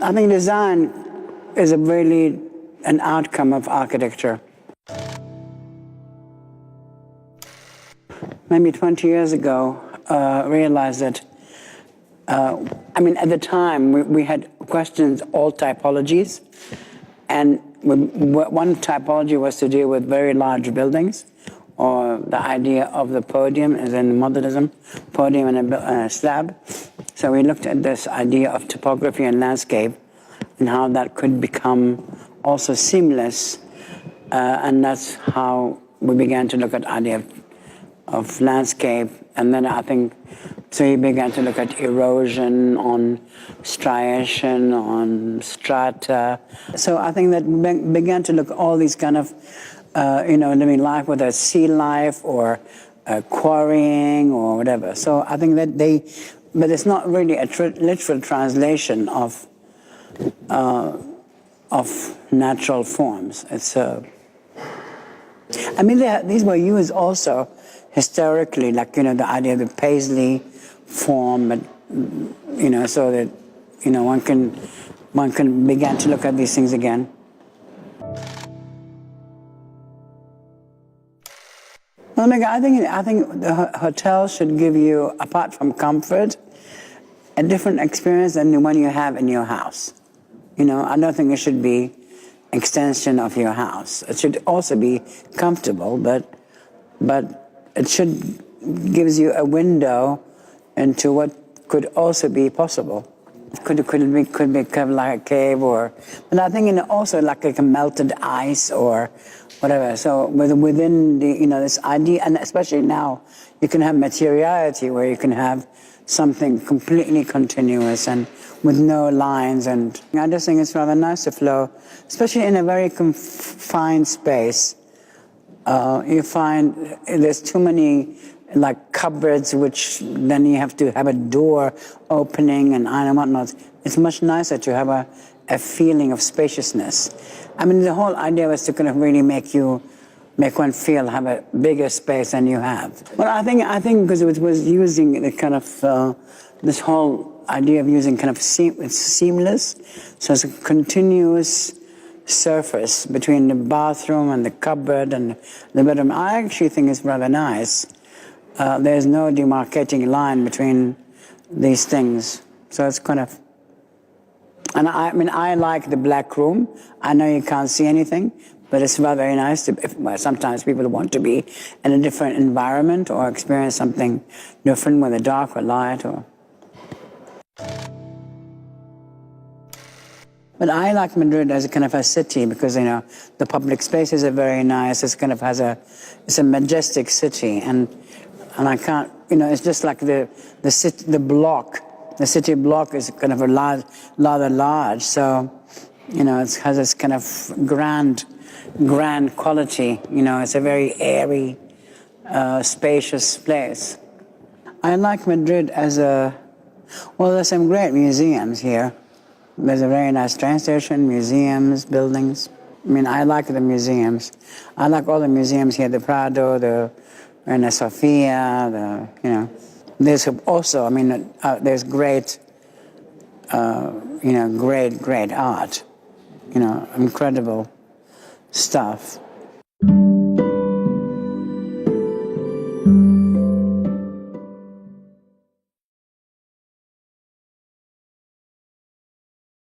I think design is really an outcome of architecture. Maybe 20 years ago, realized that, at the time, we had questions all typologies, and one typology was to deal with very large buildings, or the idea of the podium, as in modernism, podium and a slab. So we looked at this idea of topography and landscape, and how that could become also seamless, and that's how we began to look at the idea of landscape. And then I think, so he began to look at erosion, on striation, on strata. So I think that began to look at all these kind of, living life, whether it's sea life or quarrying or whatever. So I think that but it's not really a literal translation of natural forms. It's these were used also historically, like, the idea of the paisley form, but, so that, one can begin to look at these things again. Well, I think the hotel should give you, apart from comfort, a different experience than the one you have in your house. I don't think it should be extension of your house. It should also be comfortable, but it should gives you a window into what could also be possible. Could be kind of like a cave, but I think also like a melted ice or whatever. So within the this idea, and especially now, you can have materiality where you can have something completely continuous and with no lines. And I just think it's rather nice to flow, especially in a very confined space. You find there's too many like cupboards, which then you have to have a door opening and whatnot. It's much nicer to have a feeling of spaciousness. The whole idea was to kind of really make one feel have a bigger space than you have. Well, I think because it was using the kind of this whole idea of using kind of it's seamless, so it's a continuous surface between the bathroom and the cupboard and the bedroom. I actually think it's rather nice. There's no demarcating line between these things, so it's kind of. And I like the black room. I know you can't see anything, but it's rather very nice. Sometimes people want to be in a different environment or experience something different, whether dark or light. But I like Madrid as a kind of a city because the public spaces are very nice. It's kind of it's a majestic city, and I can't it's just like the block. The city block is kind of rather large, so it has this kind of grand quality. It's a very airy, spacious place. I like Madrid as there's some great museums here. There's a very nice train station, museums, buildings. I like the museums. I like all the museums here, the Prado, the Reina Sofia, There's also, there's great, great art, incredible stuff.